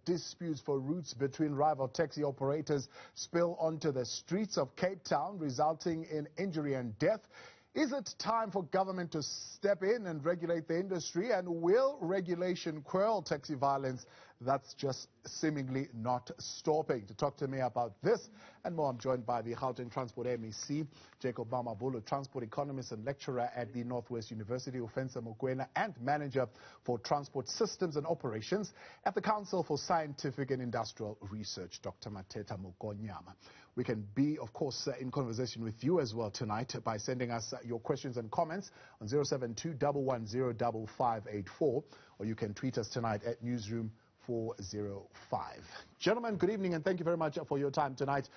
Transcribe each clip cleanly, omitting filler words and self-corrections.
disputes for routes between rival taxi operators spill onto the streets of Cape Town, resulting in injury and death. Is it time for government to step in and regulate the industry? And will regulation quell taxi violence that's just seemingly not stopping? To talk to me about this and more, I'm joined by the Gauteng Transport MEC, Jacob Mamabolo, transport economist and lecturer at the Northwest University, Ofentse Mokwena, and manager for transport systems and operations at the Council for Scientific and Industrial Research, Dr. Mathetha Mokonyama. We can be, of course, in conversation with you as well tonight by sending us your questions and comments on 072-110-5584, or you can tweet us tonight at Newzroom 405. Gentlemen, good evening, and thank you very much for your time tonight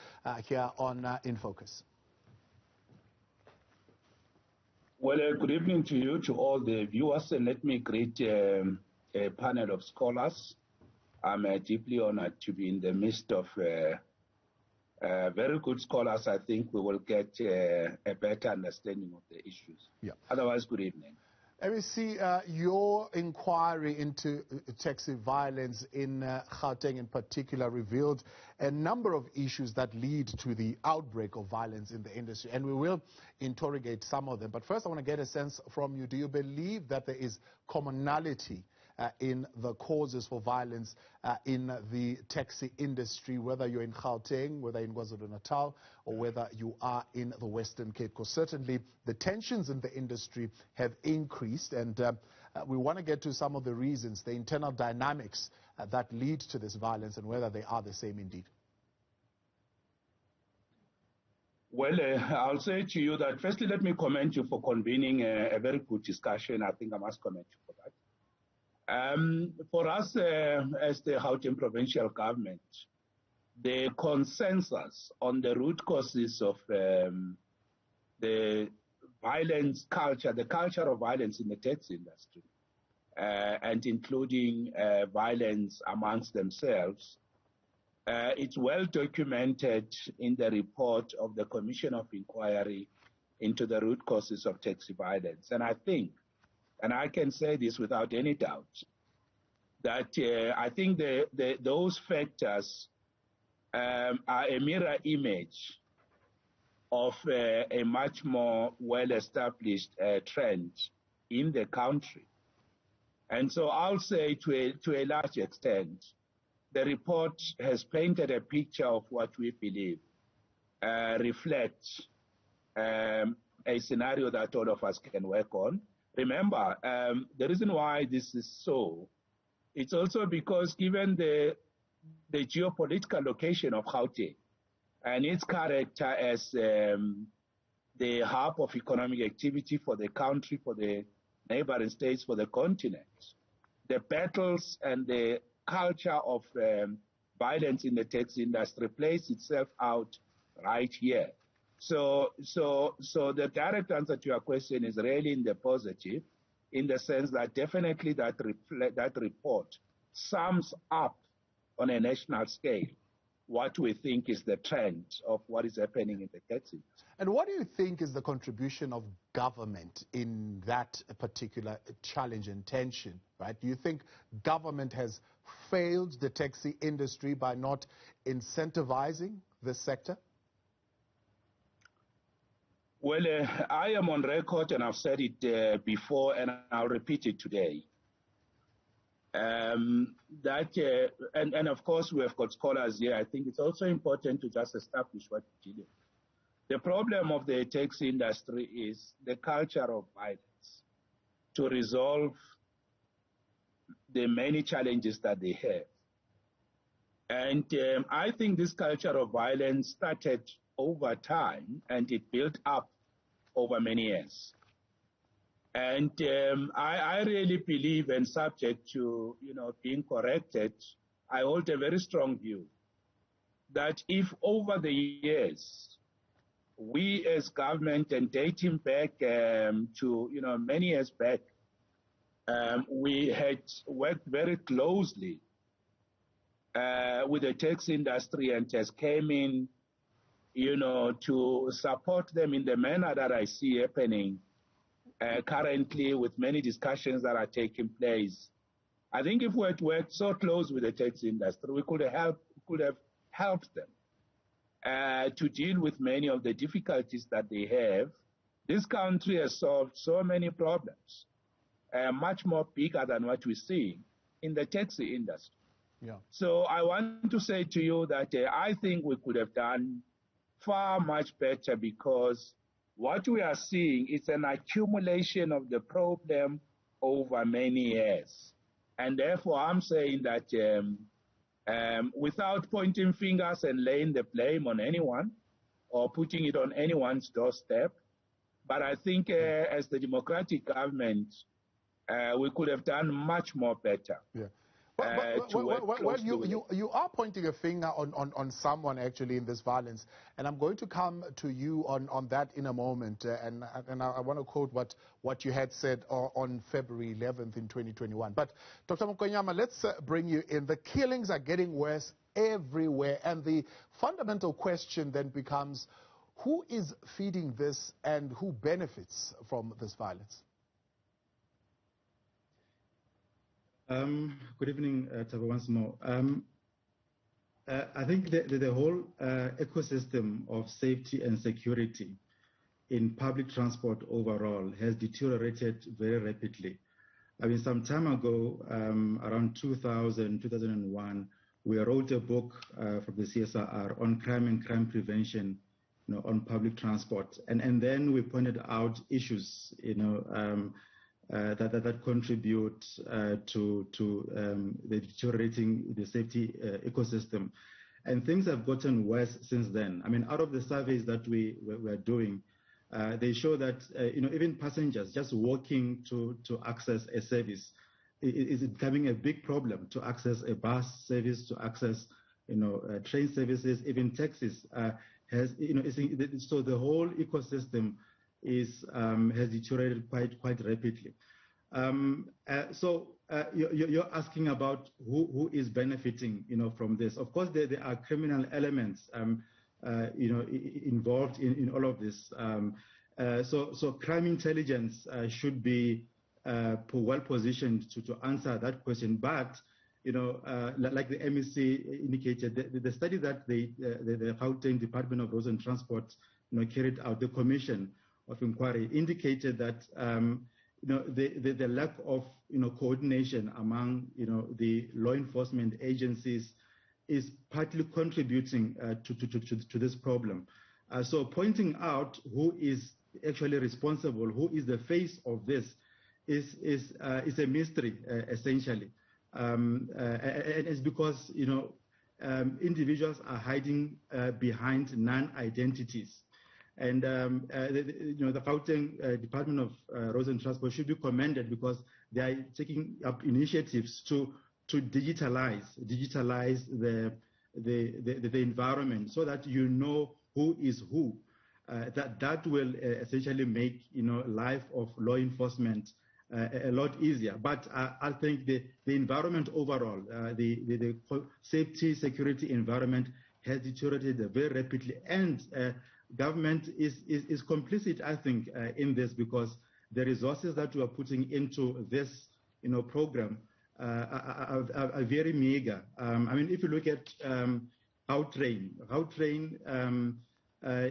here on In Focus. Well, good evening to you, to all the viewers, and let me greet a panel of scholars. I'm deeply honored to be in the midst of very good scholars. I think we will get a better understanding of the issues. Yeah. Otherwise, good evening. MEC, your inquiry into taxi violence in Gauteng in particular revealed a number of issues that lead to the outbreak of violence in the industry, and we will interrogate some of them. But first, I want to get a sense from you. Do you believe that there is commonality in the causes for violence in the taxi industry, whether you're in Gauteng, whether in KwaZulu-Natal, or whether you are in the Western Cape? Because certainly the tensions in the industry have increased, and we want to get to some of the reasons, the internal dynamics that lead to this violence, and whether they are the same indeed. Well, I'll say to you that firstly, let me commend you for convening a very good discussion. I think I must commend you for that. For us, as the Gauteng provincial government, the consensus on the root causes of the violence culture, the culture of violence in the taxi industry, and including violence amongst themselves, it's well documented in the report of the Commission of Inquiry into the root causes of taxi violence. And I think, and I can say this without any doubt, that I think those factors are a mirror image of a much more well-established trend in the country. And so I'll say to a large extent, the report has painted a picture of what we believe reflects a scenario that all of us can work on. Remember, the reason why this is so, it's also because given the geopolitical location of Gauteng and its character as the hub of economic activity for the country, for the neighboring states, for the continent, the battles and the culture of violence in the taxi industry plays itself out right here. So the direct answer to your question is really in the positive, in the sense that definitely that report sums up on a national scale what we think is the trend of what is happening in the taxi industry. And what do you think is the contribution of government in that particular challenge and tension, right? Do you think government has failed the taxi industry by not incentivizing this sector? Well, I am on record, and I've said it before, and I'll repeat it today. And of course, we have got scholars here. I think it's also important to just establish what we're dealing with. The problem of the taxi industry is the culture of violence to resolve the many challenges that they have. And I think this culture of violence started over time, and it built up over many years. And I really believe, and subject to being corrected, I hold a very strong view that if over the years we as government, and dating back to many years back, we had worked very closely with the taxi industry and just came in to support them in the manner that I see happening currently, with many discussions that are taking place I think if we had worked so close with the taxi industry, we could have helped them to deal with many of the difficulties that they have. This country has solved so many problems, much more bigger than what we see in the taxi industry. Yeah. So I want to say to you that I think we could have done far much better, because what we are seeing is an accumulation of the problem over many years. And therefore, I'm saying that without pointing fingers and laying the blame on anyone or putting it on anyone's doorstep, but I think as the democratic government, we could have done much more better. Yeah. You are pointing a finger on someone actually in this violence, and I'm going to come to you on that in a moment. And I want to quote what you had said on February 11th in 2021. But Dr. Mokonyama, let's bring you in. The killings are getting worse everywhere, and the fundamental question then becomes, who is feeding this and who benefits from this violence? Good evening, Tabo, once more. I think the whole ecosystem of safety and security in public transport overall has deteriorated very rapidly. I mean, some time ago, around 2000, 2001, we wrote a book from the CSIR on crime and crime prevention, on public transport. And then we pointed out issues, that contribute to the deteriorating the safety ecosystem. And things have gotten worse since then. I mean, out of the surveys that we were doing, they show that, even passengers just walking to access a service is becoming a big problem, to access a bus service, to access, train services, even taxis. So the whole ecosystem has deteriorated quite rapidly. So you're asking about who is benefiting, from this. Of course, there are criminal elements, involved in all of this. So crime intelligence should be well positioned to answer that question. But like the MEC indicated, the study that the Gauteng Department of Roads and Transport, carried out, the commission of inquiry, indicated that the lack of coordination among the law enforcement agencies is partly contributing to this problem. So pointing out who is actually responsible, who is the face of this, is a mystery essentially, and it's because individuals are hiding behind non-identities. And the Gauteng Department of Roads and Transport should be commended, because they are taking up initiatives to digitalize the environment, so that who is who. That will essentially make life of law enforcement a lot easier. But I think the environment overall, the safety security environment has deteriorated very rapidly, and government is complicit, I think, in this, because the resources that we are putting into this, program are very meager. I mean, if you look at Gauteng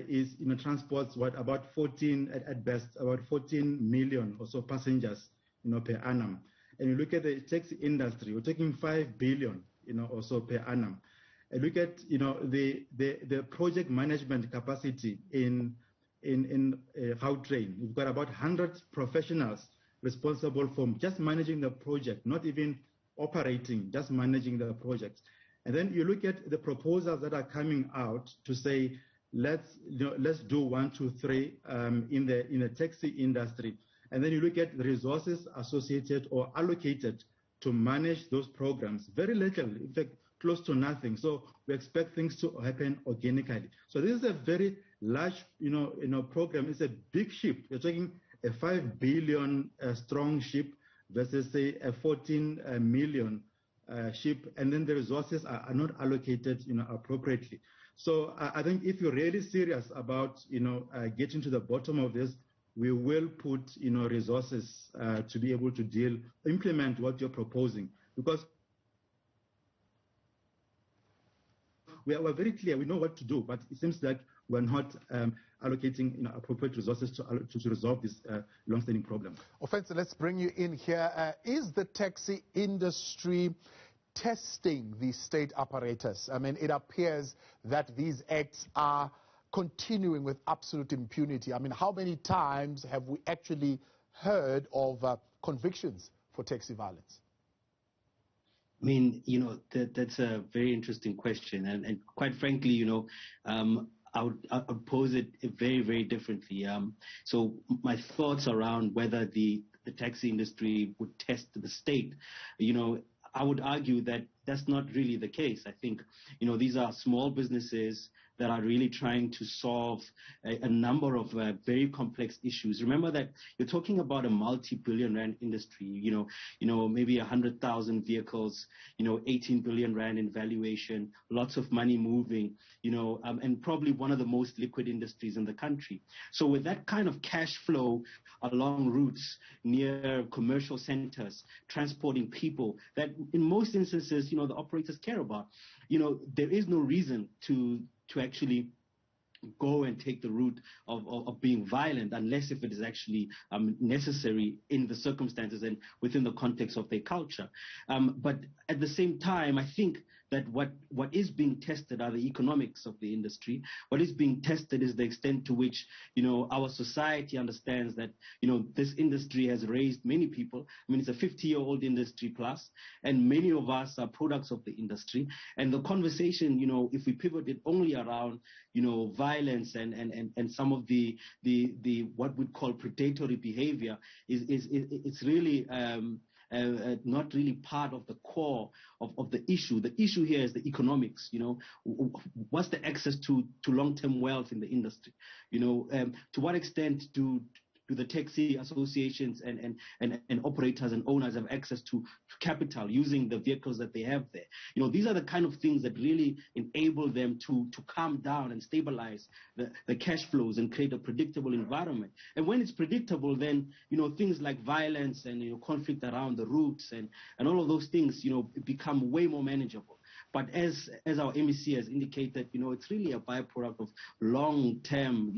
is transports about 14 at best, about 14 million or so passengers, per annum. And you look at the taxi industry, we're taking 5 billion, or so per annum. And look at the project management capacity in Gauteng. We've got about 100 professionals responsible for just managing the project, not even operating, just managing the project. And then you look at the proposals that are coming out to say, let's do 1, 2, 3 in the taxi industry. And then you look at the resources associated or allocated to manage those programs. Very little, in fact, close to nothing. So we expect things to happen organically. So this is a very large, program. It's a big ship. You're talking a 5 billion strong ship versus, say, a 14 million ship, and then the resources are not allocated, appropriately. So I think if you're really serious about, getting to the bottom of this, we will put, resources to be able to implement what you're proposing. because we're very clear, we know what to do, but it seems like we're not allocating appropriate resources to resolve this long-standing problem. Ofentse, let's bring you in here. Is the taxi industry testing the state apparatus? I mean, it appears that these acts are continuing with absolute impunity. I mean, how many times have we actually heard of convictions for taxi violence? I mean, that's a very interesting question. And quite frankly, I would pose it very, very differently. So my thoughts around whether the taxi industry would test the state, I would argue that that's not really the case. I think, these are small businesses that are really trying to solve a number of very complex issues. Remember that you're talking about a multi-billion rand industry, maybe 100,000 vehicles, 18 billion rand in valuation, lots of money moving, and probably one of the most liquid industries in the country. So with that kind of cash flow along routes near commercial centers, transporting people that in most instances, the operators care about, there is no reason to actually go and take the route of being violent unless if it is actually necessary in the circumstances and within the context of their culture. But at the same time, I think that what is being tested are the economics of the industry. What is being tested is the extent to which, our society understands that, this industry has raised many people. I mean, it's a 50-year-old industry plus, and many of us are products of the industry. And the conversation, if we pivot it only around, violence and some of the what we'd call predatory behavior it's really not really part of the core of the issue. The issue here is the economics, what's the access to long-term wealth in the industry? To what extent do the taxi associations and operators and owners have access to capital using the vehicles that they have there? These are the kind of things that really enable them to calm down and stabilize the cash flows and create a predictable environment. And when it's predictable, then, things like violence and, conflict around the routes and all of those things, become way more manageable. But as our MEC has indicated, it's really a byproduct of long-term,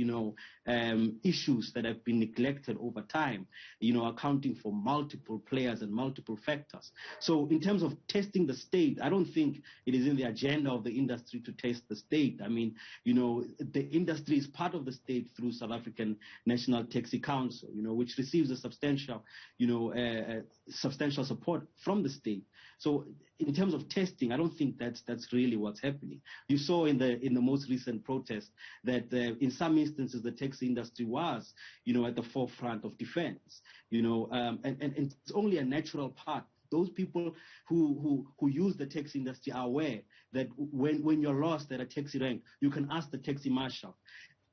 issues that have been neglected over time, accounting for multiple players and multiple factors. So in terms of testing the state, I don't think it is in the agenda of the industry to test the state. I mean, the industry is part of the state through South African National Taxi Council, which receives a substantial, substantial support from the state. So in terms of testing, I don't think that's really what's happening. You saw in the most recent protest that in some instances the taxi industry was, at the forefront of defense, and it's only a natural part. Those people who use the taxi industry are aware that when you're lost at a taxi rank, you can ask the taxi marshal.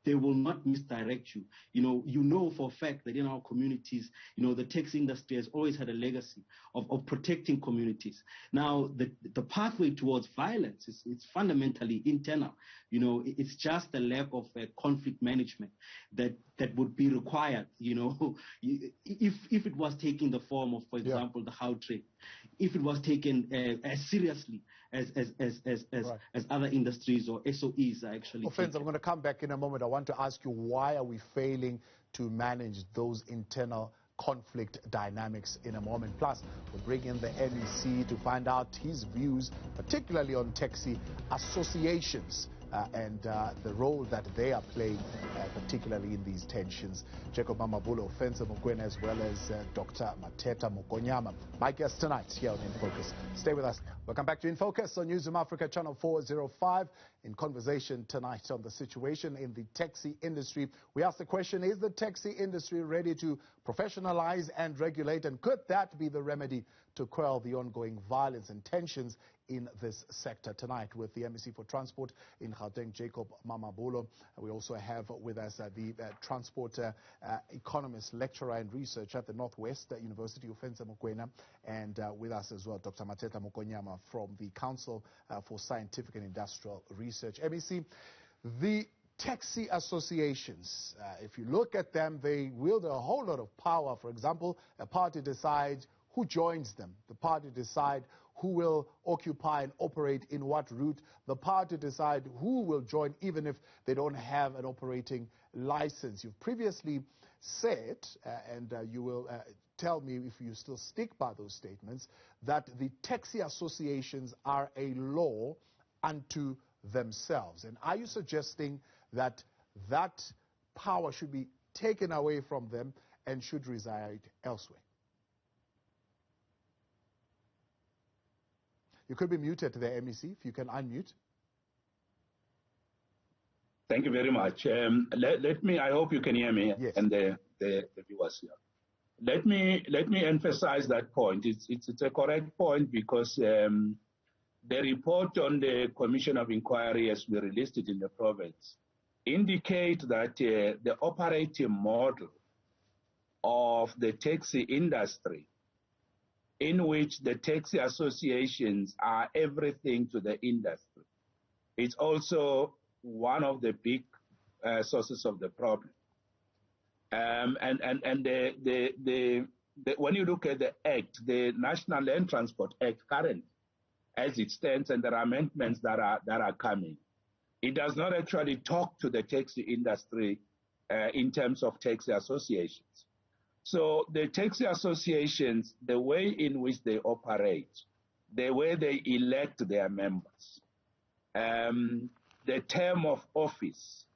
They will not misdirect you. You know for a fact that in our communities, the taxi industry has always had a legacy of protecting communities. Now, the pathway towards violence is fundamentally internal. It's just a lack of conflict management that would be required. If it was taking the form of, for example, the how trade, if it was taken as seriously as other industries or SOEs are actually. Ofentse, I'm going to come back in a moment. I want to ask you, why are we failing to manage those internal conflict dynamics in a moment? Plus, we'll bring in the MEC to find out his views, particularly on taxi associations and the role that they are playing, particularly in these tensions. Jacob Mamabolo, Ofentse Mokwena, as well as Dr. Mathetha Mokonyama, my guests tonight here on In Focus. Stay with us. Welcome back to In Focus on Newzroom Afrika, channel 405. In conversation tonight on the situation in the taxi industry, we ask the question, is the taxi industry ready to professionalize and regulate? And could that be the remedy to quell the ongoing violence and tensions in this sector? Tonight with the MEC for Transport in Gauteng, Jacob Mamabolo. We also have with us the Transport Economist lecturer and researcher at the Northwest University, Ofentse Mokwena, and with us as well, Dr. Mathetha Mokonyama from the Council for Scientific and Industrial Research. MEC, the taxi associations, if you look at them, they wield a whole lot of power. For example, a party decides who joins them. The power to decide who will occupy and operate in what route. The power to decide who will join even if they don't have an operating license. You've previously said, and you will tell me if you still stick by those statements, that the taxi associations are a law unto themselves. And are you suggesting that that power should be taken away from them and should reside elsewhere? You could be muted there, MEC, if you can unmute. Thank you very much. Let me, I hope you can hear me, yes, and the viewers here. Let me emphasize that point. It's a correct point because the report on the Commission of Inquiry, as we released it in the province, indicate that the operating model of the taxi industry, in which the taxi associations are everything to the industry, it's also one of the big sources of the problem. When you look at the Act, the National Land Transport Act currently, as it stands, and there are amendments that are coming, it does not actually talk to the taxi industry in terms of taxi associations. So the taxi associations, the way in which they operate, the way they elect their members, the term of office,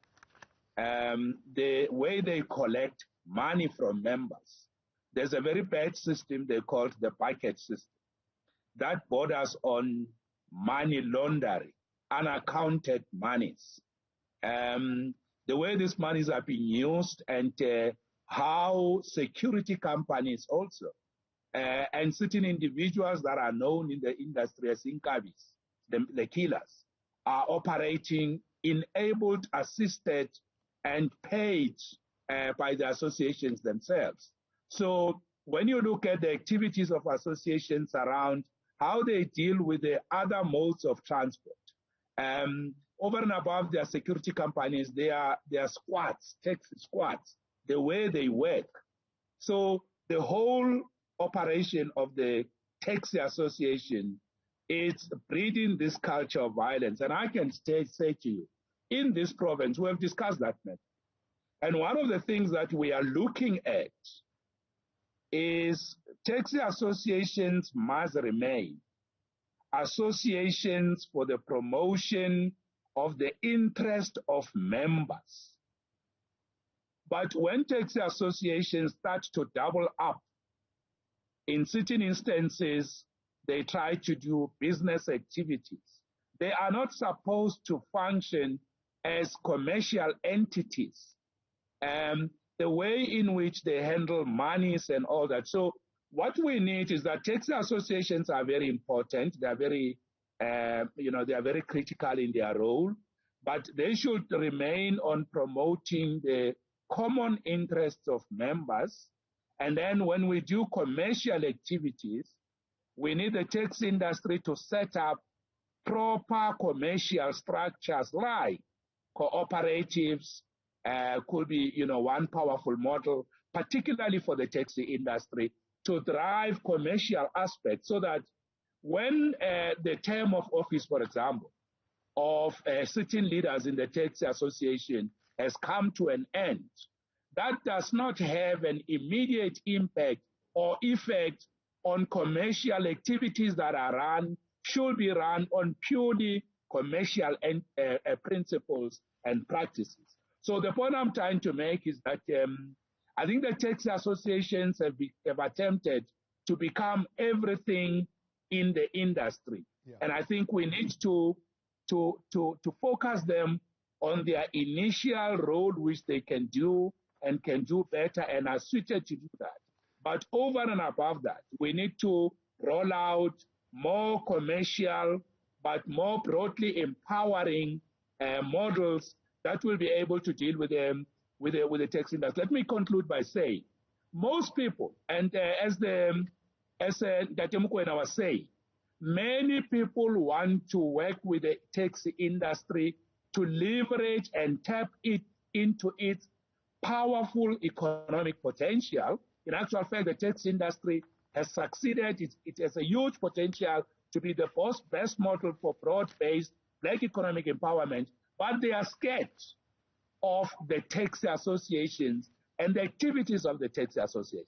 the way they collect money from members. There's a very bad system they call the bucket system that borders on money laundering, unaccounted monies. The way these monies are being used, and how security companies also, and certain individuals that are known in the industry as inkabis, the killers, are operating enabled, assisted, and paid by the associations themselves. So when you look at the activities of associations around how they deal with the other modes of transport, over and above their security companies, their squads, taxi squads, the way they work. So the whole operation of the taxi association is breeding this culture of violence. And I can say to you, in this province, we have discussed that matter. And one of the things that we are looking at is taxi associations must remain associations for the promotion of the interest of members. But when taxi associations start to double up, in certain instances, they try to do business activities. They are not supposed to function as commercial entities. The way in which they handle monies and all that. So what we need is that taxi associations are very important. They are very, they are very critical in their role, but they should remain on promoting the common interests of members. And then when we do commercial activities, we need the taxi industry to set up proper commercial structures like cooperatives, could be, one powerful model, particularly for the taxi industry, to drive commercial aspects so that when the term of office, for example, of certain leaders in the taxi association has come to an end, that does not have an immediate impact or effect on commercial activities that are run, should be run on purely commercial principles and practices. So the point I'm trying to make is that I think the taxi associations have attempted to become everything in the industry. Yeah. And I think we need to focus them on their initial role, which they can do and can do better and are suited to do that. But over and above that, we need to roll out more commercial, but more broadly empowering models that will be able to deal with the taxi industry. Let me conclude by saying, most people, and as Jacob Mamabolo was saying, many people want to work with the taxi industry to leverage and tap it into its powerful economic potential. In actual fact, the taxi industry has succeeded. It has a huge potential to be the best model for broad-based black economic empowerment, but they are scared of the taxi associations and the activities of the taxi association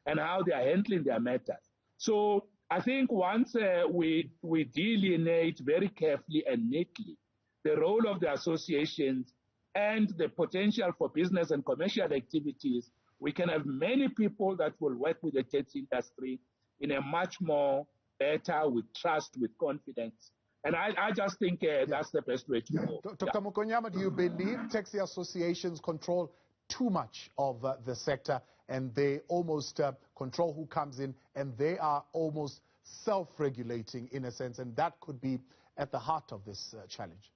and how they are handling their matters. So I think once we delineate very carefully and neatly the role of the associations and the potential for business and commercial activities, we can have many people that will work with the taxi industry in a much more better, with trust, with confidence. And I just think that's the best way to go. Dr. Mokonyama, do you believe taxi associations control too much of the sector, and they almost control who comes in, and they are almost self-regulating in a sense, and that could be at the heart of this challenge?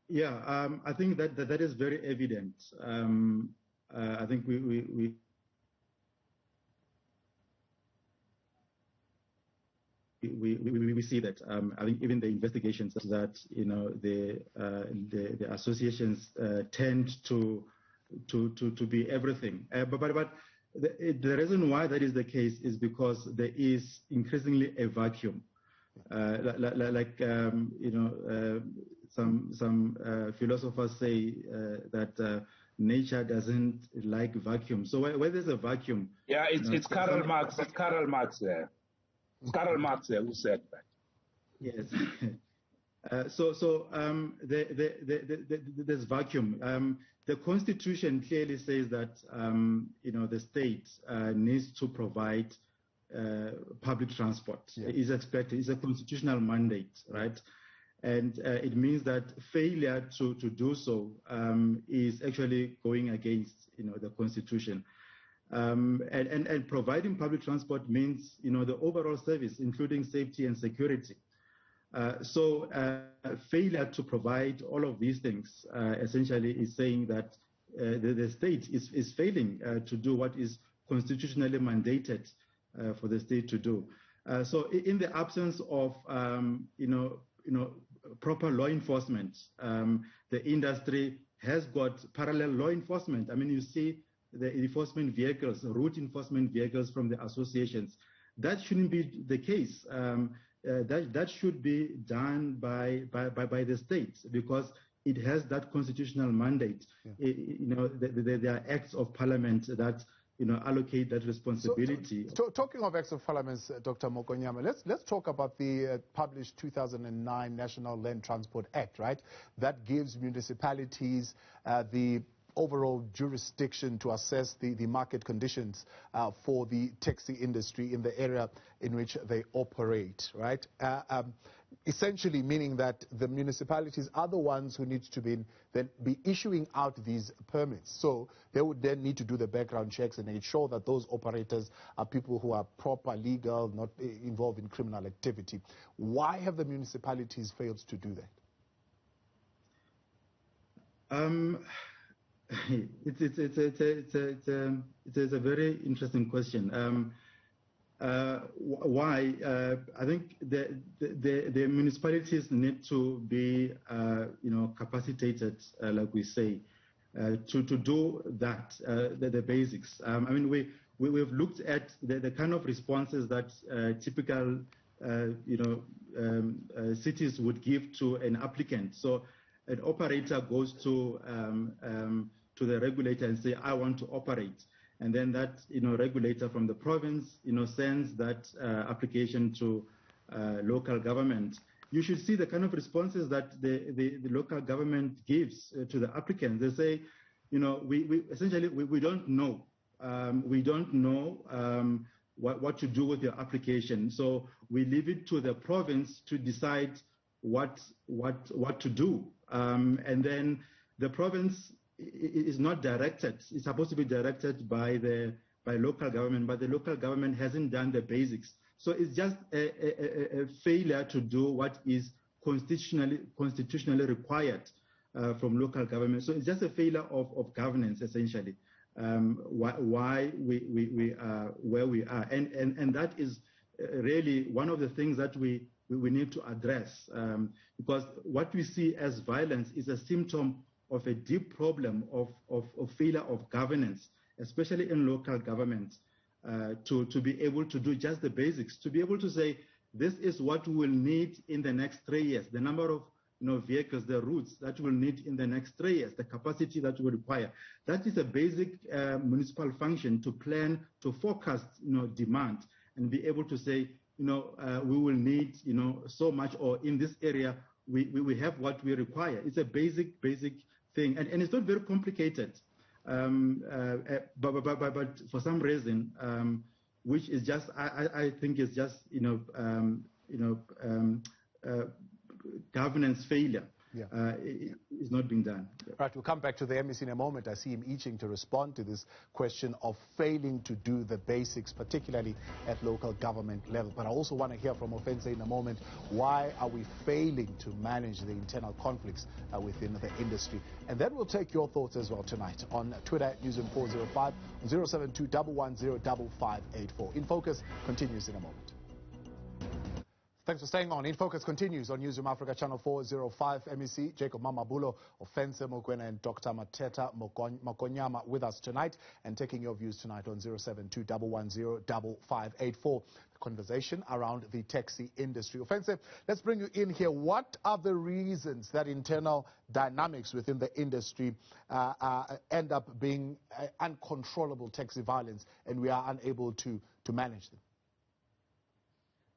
Yeah, I think that is very evident. I think we see that. I think even the investigations that the associations tend to be everything. But the reason why that is the case is because there is increasingly a vacuum. Some philosophers say that nature doesn't like vacuum. So where there's a vacuum, it's Karl Marx. It's Karl Marx there. It's Karl Marx there who said that. Yes. There's vacuum. The Constitution clearly says that the state needs to provide public transport. Is expected. It's a constitutional mandate, right? And it means that failure to do so is actually going against the Constitution. And providing public transport means the overall service, including safety and security. So failure to provide all of these things essentially is saying that the state is failing to do what is constitutionally mandated for the state to do. So in the absence of proper law enforcement, the industry has got parallel law enforcement. I mean, you see the enforcement vehicles, route enforcement vehicles from the associations. That shouldn't be the case. That should be done by the state, because it has that constitutional mandate. There are acts of parliament that allocate that responsibility. So, talking of acts of parliament, Dr. Mokonyama, let's talk about the published 2009 National Land Transport Act, right? That gives municipalities the overall jurisdiction to assess the market conditions for the taxi industry in the area in which they operate, right? Essentially meaning that the municipalities are the ones who need to be issuing out these permits. So they would then need to do the background checks and ensure that those operators are people who are proper, legal, not involved in criminal activity. Why have the municipalities failed to do that? It's a very interesting question. Why? I think the municipalities need to be capacitated, like we say, to do that, the basics. I mean, we've looked at the kind of responses that typical cities would give to an applicant. So an operator goes to the regulator and say, I want to operate. And then that regulator from the province sends that application to local government. You should see the kind of responses that the local government gives to the applicant. They say, we essentially don't know. We don't know what to do with your application. So we leave it to the province to decide what to do. And then the province is not directed. It's supposed to be directed by local government, but the local government hasn't done the basics. So it's just a failure to do what is constitutionally required from local government. So it's just a failure of governance, essentially. Why we are where we are, and that is really one of the things that we need to address, because what we see as violence is a symptom of a deep problem of failure of governance especially in local governments, to be able to do just the basics, to be able to say, this is what we will need in the next 3 years, the number of vehicles, the routes that we'll need in the next 3 years, the capacity that we require. That is a basic municipal function to plan, to forecast, demand, and be able to say, we will need, so much, or in this area, we have what we require. It's a basic thing, and it's not very complicated. But for some reason, which is just, I think is just, governance failure. Is not being done. Right, we'll come back to the MEC in a moment. I see him itching to respond to this question of failing to do the basics, particularly at local government level. But I also want to hear from Ofentse in a moment. Why are we failing to manage the internal conflicts within the industry? And then we'll take your thoughts as well tonight on Twitter at Newzroom 405, 072 110 5584. In Focus continues in a moment. Thanks for staying on. In Focus continues on Newzroom Afrika, channel 405. MEC Jacob Mamabolo, Ofentse Mokwena, and Dr. Mathetha Mokonyama with us tonight, and taking your views tonight on 072 110 5584. The conversation around the taxi industry. Ofentse, let's bring you in here. What are the reasons that internal dynamics within the industry end up being uncontrollable taxi violence, and we are unable to manage them?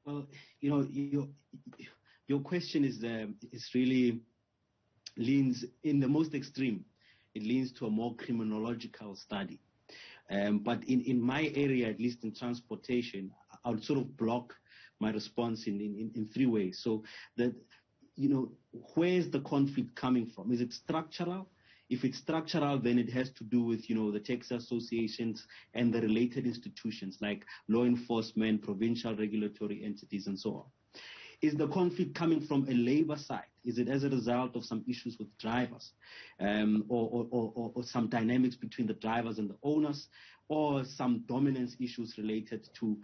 Well, your question is really leans in the most extreme. It leans to a more criminological study. But in my area, at least in transportation, I would sort of block my response in three ways. So that, where's the conflict coming from? Is it structural? If it's structural, then it has to do with, the taxi associations and the related institutions like law enforcement, provincial regulatory entities, and so on. Is the conflict coming from a labor side? Is it as a result of some issues with drivers, or some dynamics between the drivers and the owners, or some dominance issues related to,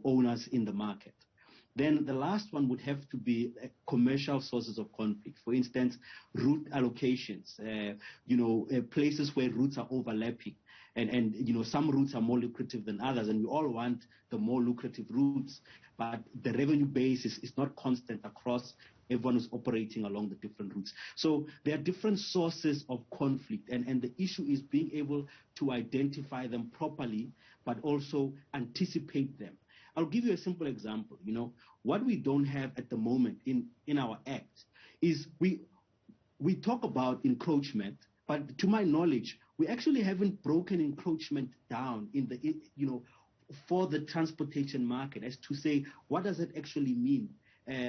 owners in the market? Then the last one would have to be commercial sources of conflict. For instance, route allocations, places where routes are overlapping. And some routes are more lucrative than others, and we all want the more lucrative routes, but the revenue base is not constant across everyone who's operating along the different routes. So there are different sources of conflict, and the issue is being able to identify them properly, but also anticipate them. I'll give you a simple example. What we don't have at the moment in our act is we talk about encroachment, but to my knowledge, we actually haven't broken encroachment down in the for the transportation market as to say, what does it actually mean?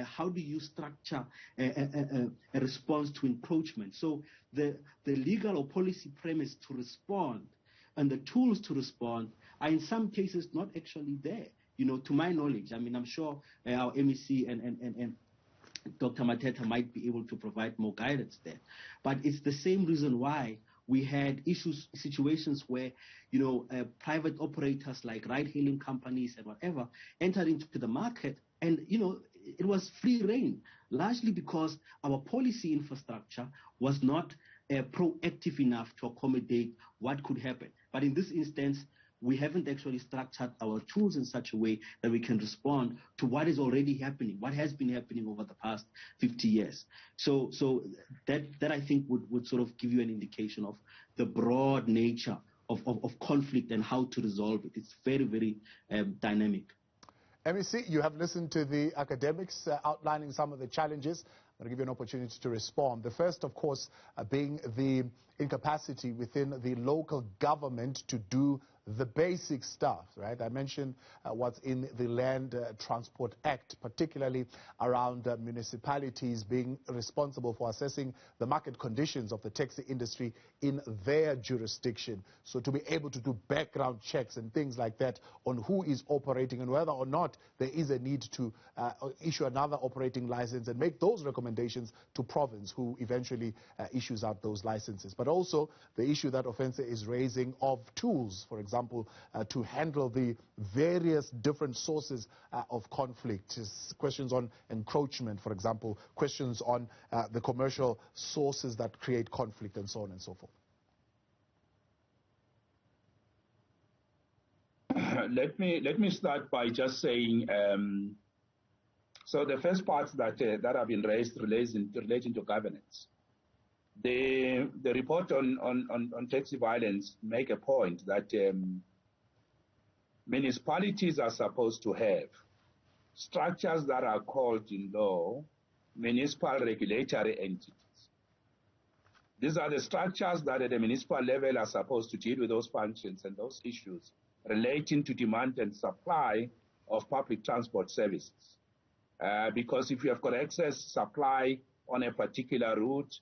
How do you structure a response to encroachment? So the legal or policy premise to respond and the tools to respond are in some cases not actually there. To my knowledge, I'm sure our MEC and Dr. Mathetha might be able to provide more guidance there. But it's the same reason why we had situations where, private operators like ride-hailing companies and whatever entered into the market, and, it was free reign, largely because our policy infrastructure was not proactive enough to accommodate what could happen. But in this instance, we haven't actually structured our tools in such a way that we can respond to what is already happening, what has been happening over the past 50 years. So that I think would sort of give you an indication of the broad nature of conflict and how to resolve it. It's very, very dynamic. MEC, you have listened to the academics outlining some of the challenges. I'm going to give you an opportunity to respond. The first, of course, being the incapacity within the local government to do the basic stuff, right? I mentioned what's in the Land Transport Act, particularly around municipalities being responsible for assessing the market conditions of the taxi industry in their jurisdiction. So to be able to do background checks and things like that on who is operating and whether or not there is a need to issue another operating license and make those recommendations to province who eventually issues out those licenses. But also the issue that Ofentse is raising of tools, for example, to handle the various different sources of conflict. Questions on encroachment, for example, questions on the commercial sources that create conflict, and so on and so forth. let me start by just saying, so the first parts that have been raised relating to governance. The report on taxi violence make a point that municipalities are supposed to have structures that are called in law municipal regulatory entities. These are the structures that at the municipal level are supposed to deal with those functions and those issues relating to demand and supply of public transport services. Because if you have got excess supply on a particular route,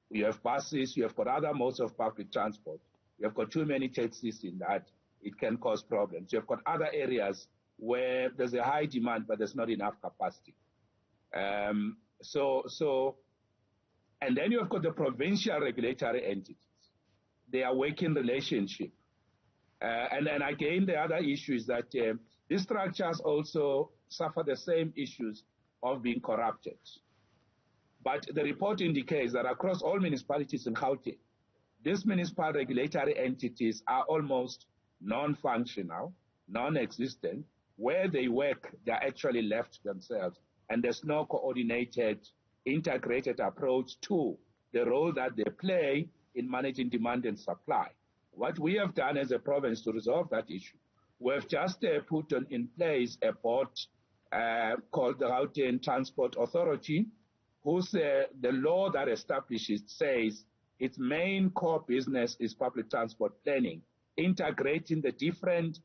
you have buses, you have got other modes of public transport, you have got too many taxis in that, it can cause problems. You have got other areas where there's a high demand, but there's not enough capacity. And then you have got the provincial regulatory entities. They are working relationship. And then again, the other issue is that these structures also suffer the same issues of being corrupted. But the report indicates that across all municipalities in Gauteng, these municipal regulatory entities are almost non-functional, non-existent. Where they work, they're actually left themselves. And there's no coordinated, integrated approach to the role that they play in managing demand and supply. What we have done as a province to resolve that issue, we've just put in place a board called the Gauteng Transport Authority, whose the law that establishes says its main core business is public transport planning, integrating the different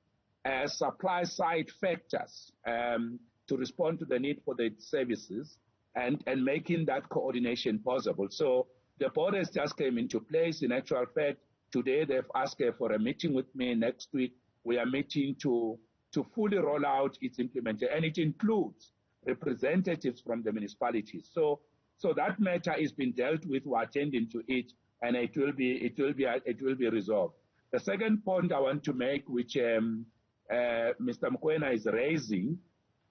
supply side factors to respond to the need for the services and making that coordination possible. So the board has just came into place. In actual fact, today they've asked for a meeting with me. Next week we are meeting to fully roll out its implementation, and it includes representatives from the municipalities. So that matter is being dealt with. We're attending to it, and it will be resolved. The second point I want to make, which Mr. Mokwena is raising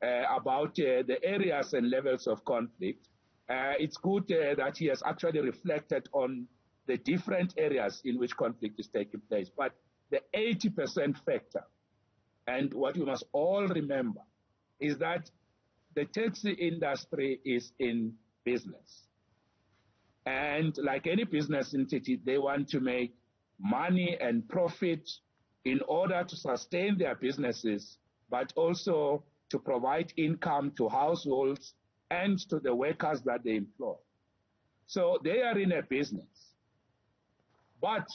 about the areas and levels of conflict, it's good that he has actually reflected on the different areas in which conflict is taking place. But the 80% factor, and what we must all remember, is that the taxi industry is in business. And like any business entity, they want to make money and profit in order to sustain their businesses, but also to provide income to households and to the workers that they employ. So they are in a business. But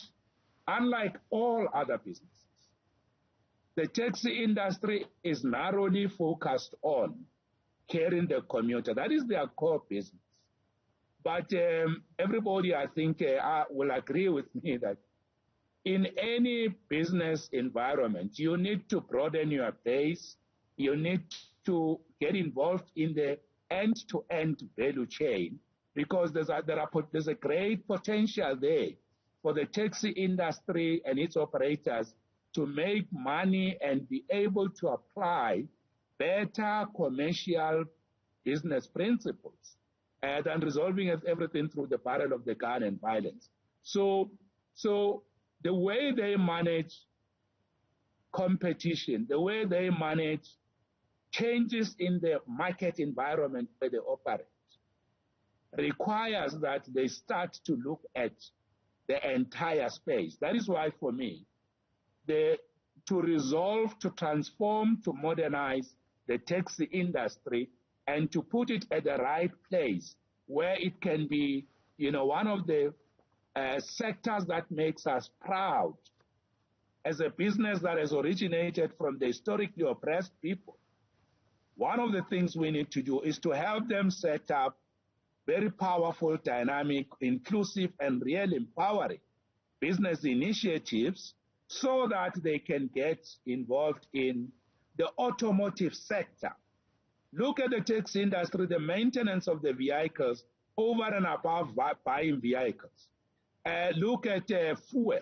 unlike all other businesses, the taxi industry is narrowly focused on carrying the commuter. That is their core business. But everybody, I think, will agree with me that in any business environment, you need to broaden your base. You need to get involved in the end-to-end value chain, because there's a great potential there for the taxi industry and its operators to make money and be able to apply better commercial business principles than resolving everything through the barrel of the gun and violence. So the way they manage competition, the way they manage changes in the market environment where they operate, requires that they start to look at the entire space. That is why, for me, to resolve, to transform, to modernize the taxi industry and to put it at the right place where it can be, one of the sectors that makes us proud as a business that has originated from the historically oppressed people. One of the things we need to do is to help them set up very powerful, dynamic, inclusive, and real empowering business initiatives so that they can get involved in the automotive sector. Look at the taxi industry, the maintenance of the vehicles over and above buying vehicles. Look at fuel.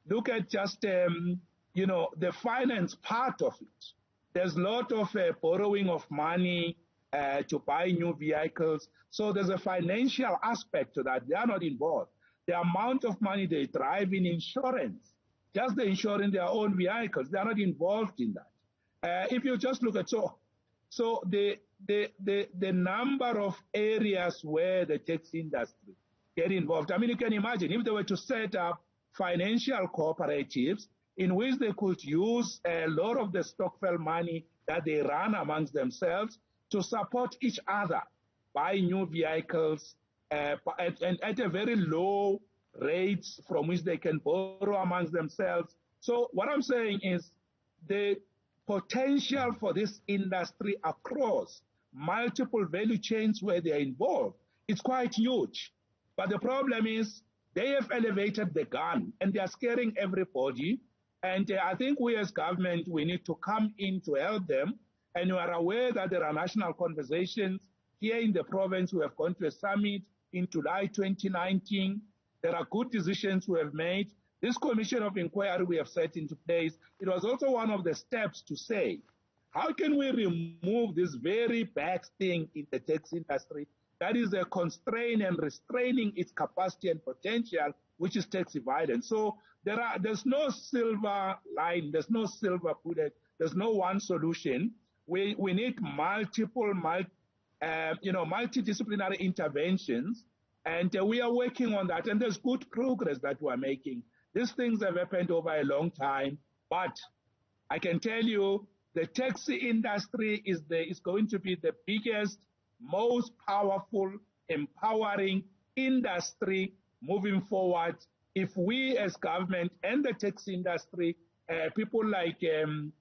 Look at just, the finance part of it. There's a lot of borrowing of money to buy new vehicles. So there's a financial aspect to that. They are not involved. The amount of money they drive in insurance just the insuring their own vehicles. They are not involved in that. If you just look at so the number of areas where the taxi industry get involved. I mean, you can imagine if they were to set up financial cooperatives in which they could use a lot of the stockpile money that they run amongst themselves to support each other, buy new vehicles, and at a very low rates from which they can borrow amongst themselves. So what I'm saying is the potential for this industry across multiple value chains where they are involved is quite huge. But the problem is they have elevated the gun and they are scaring everybody. And I think we as government, we need to come in to help them. And you are aware that there are national conversations here in the province. We have gone to a summit in July 2019. There are good decisions we have made. This commission of inquiry we have set into place, it was also one of the steps to say, how can we remove this very bad thing in the taxi industry that is a constraint and restraining its capacity and potential, which is taxi violence. So there's no silver line, there's no silver bullet, there's no one solution. We need multiple, multidisciplinary interventions, and we are working on that, and there's good progress that we're making. These things have happened over a long time, but I can tell you the taxi industry is going to be the biggest, most powerful, empowering industry moving forward if we as government and the taxi industry, people like, Dr.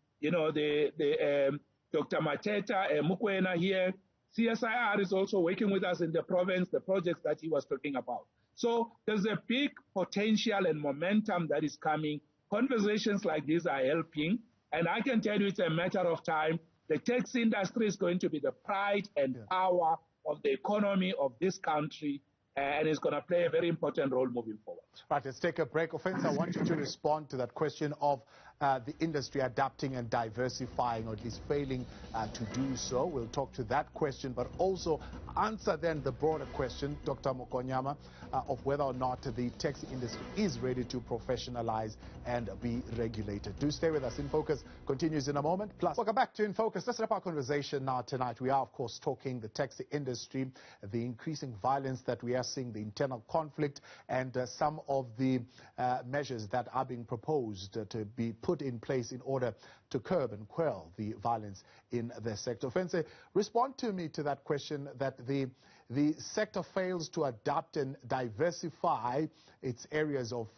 Mathetha Mokonyama here, CSIR is also working with us in the province, the projects that he was talking about. So there's a big potential and momentum that is coming. Conversations like these are helping. And I can tell you it's a matter of time. The taxi industry is going to be the pride and power of the economy of this country, and it's going to play a very important role moving forward. Right, let's take a break. Ofentse, I want you to respond to that question of the industry adapting and diversifying, or at least failing to do so. We'll talk to that question, but also answer then the broader question, Dr. Mokonyama, of whether or not the taxi industry is ready to professionalize and be regulated. Do stay with us. In Focus continues in a moment. Plus, welcome back to In Focus. Let's wrap our conversation now tonight. We are, of course, talking the taxi industry, the increasing violence that we are seeing, the internal conflict, and some of the measures that are being proposed to be put in place in order to curb and quell the violence in the sector. Ofentse, respond to me to that question that the sector fails to adapt and diversify its areas of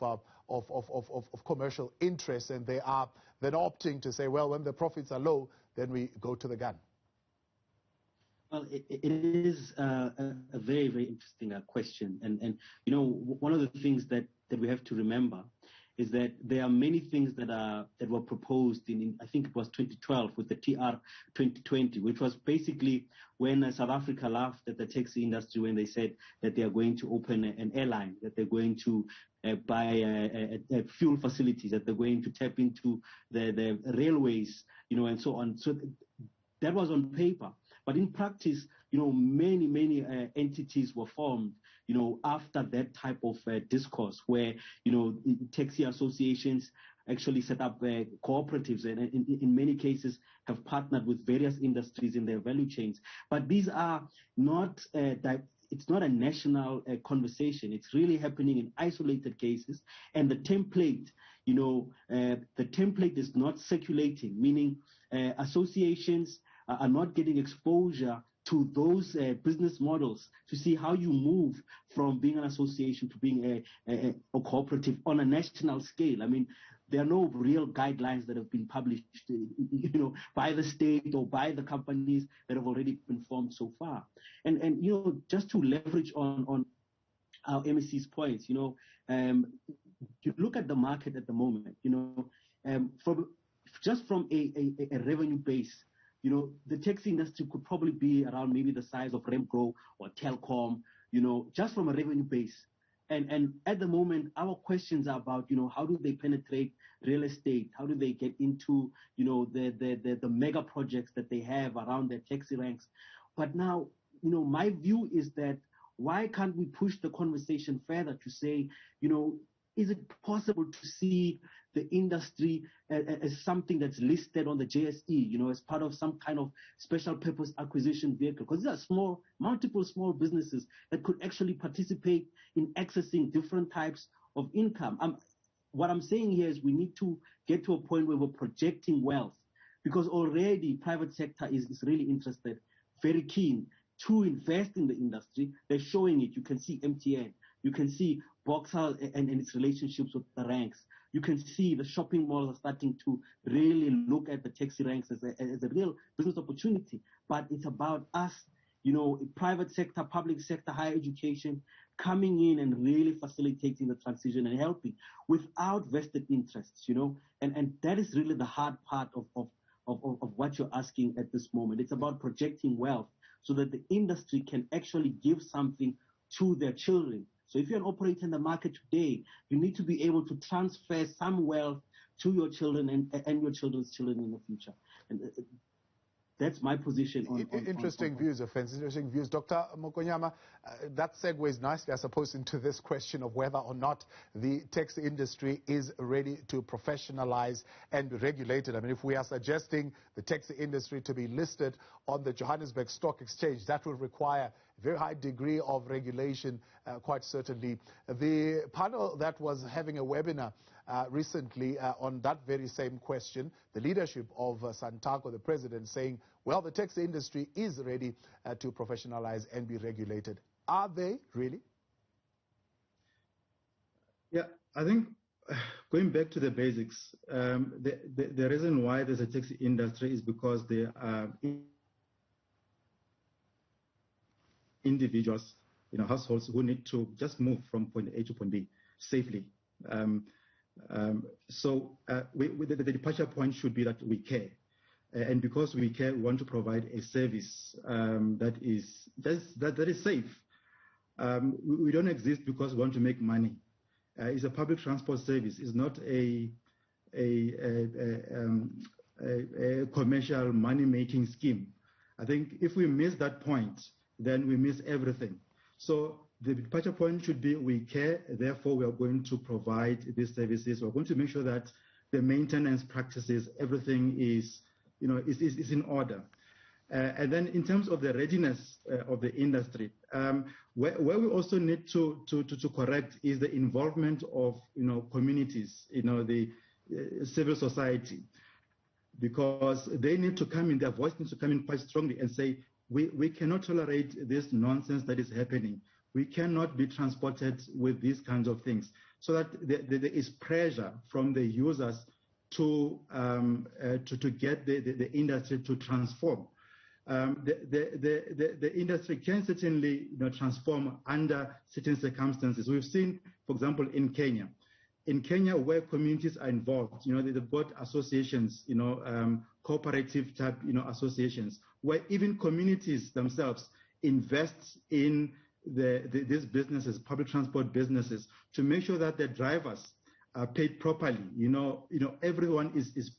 commercial interest, and they are then opting to say, well, when the profits are low, then we go to the gun. Well, it is a very, very interesting question. And one of the things that we have to remember is that there are many things that were proposed in I think it was 2012 with the TR 2020, which was basically when South Africa laughed at the taxi industry when they said that they are going to open an airline, that they're going to buy fuel facilities, that they're going to tap into the railways, and so on. So that was on paper. But in practice, many entities were formed, after that type of discourse where, taxi associations actually set up cooperatives and in many cases have partnered with various industries in their value chains. But these are not, it's not a national conversation. It's really happening in isolated cases. And the template, the template is not circulating, meaning associations are not getting exposure to those business models to see how you move from being an association to being a cooperative on a national scale. I mean, there are no real guidelines that have been published, by the state or by the companies that have already been formed so far. And just to leverage on our MEC's points, you look at the market at the moment, from a revenue base. The taxi industry could probably be around maybe the size of Remco or Telkom, just from a revenue base. And at the moment, our questions are about, how do they penetrate real estate? How do they get into, the mega projects that they have around their taxi ranks? But now, my view is that why can't we push the conversation further to say, is it possible to see the industry as something that's listed on the JSE, as part of some kind of special purpose acquisition vehicle? Because these are multiple small businesses that could actually participate in accessing different types of income. What I'm saying here is we need to get to a point where we're projecting wealth, because already private sector is really interested, very keen to invest in the industry. They're showing it. You can see MTN. You can see Boxer and its relationships with the ranks. You can see the shopping malls are starting to really look at the taxi ranks as a real business opportunity. But it's about us, private sector, public sector, higher education, coming in and really facilitating the transition and helping without vested interests, and that is really the hard part of what you're asking at this moment. It's about projecting wealth so that the industry can actually give something to their children. So if you're an operator in the market today, you need to be able to transfer some wealth to your children and your children's children in the future. And that's my position on interesting views, Ofentse. Interesting views. Dr. Mokonyama, that segues nicely, I suppose, into this question of whether or not the taxi industry is ready to professionalize and be regulated. I mean, if we are suggesting the taxi industry to be listed on the Johannesburg Stock Exchange, that will require a very high degree of regulation, quite certainly. The panel that was having a webinar recently on that very same question, the leadership of Santaco, the president, saying, well, the taxi industry is ready to professionalize and be regulated. Are they really? Yeah, I think going back to the basics, the reason why there's a taxi industry is because there are individuals, households who need to just move from point A to point B safely. So the departure point should be that we care. And because we care, we want to provide a service that is safe. We don't exist because we want to make money. It's a public transport service. It's not a commercial money-making scheme. I think if we miss that point, then we miss everything. So the departure point should be we care, therefore we are going to provide these services. We're going to make sure that the maintenance practices, everything is in order. And then in terms of the readiness of the industry, where we also need to correct is the involvement of communities, the civil society, because they need to come in, their voice needs to come in quite strongly and say, we cannot tolerate this nonsense that is happening. We cannot be transported with these kinds of things, so that there is pressure from the users to get the industry to transform. The industry can certainly transform under certain circumstances. We've seen, for example, in Kenya, where communities are involved, they've got associations, cooperative type, associations, where even communities themselves invest in these businesses, public transport businesses, to make sure that the drivers are paid properly. Everyone is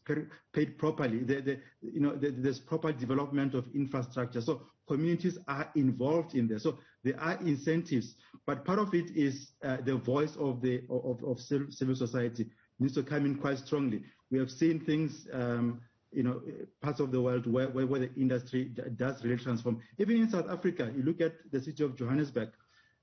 paid properly. There's proper development of infrastructure. So communities are involved in this. So there are incentives, but part of it is the voice of civil society needs to come in quite strongly. We have seen things, parts of the world where the industry does really transform. Even in South Africa, you look at the city of Johannesburg.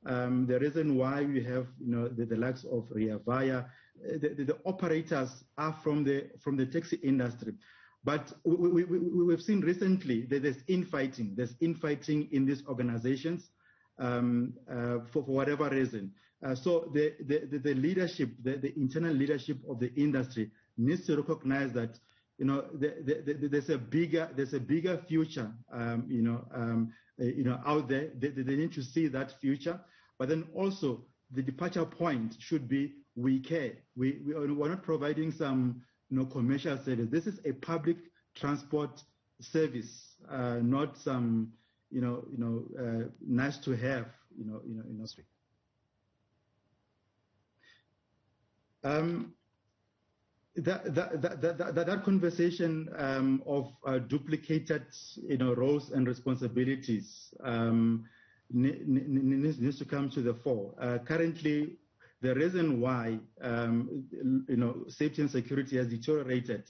The reason why we have the likes of Rea Vaya, the operators are from the taxi industry. But we've seen recently that there's infighting. There's infighting in these organizations for whatever reason. So the leadership, the internal leadership of the industry needs to recognize that there's a bigger future out there. They need to see that future. But then also the departure point should be we care. We're not providing some commercial service. This is a public transport service, not some nice to have industry. That conversation of duplicated roles and responsibilities needs to come to the fore. Currently, the reason why, safety and security has deteriorated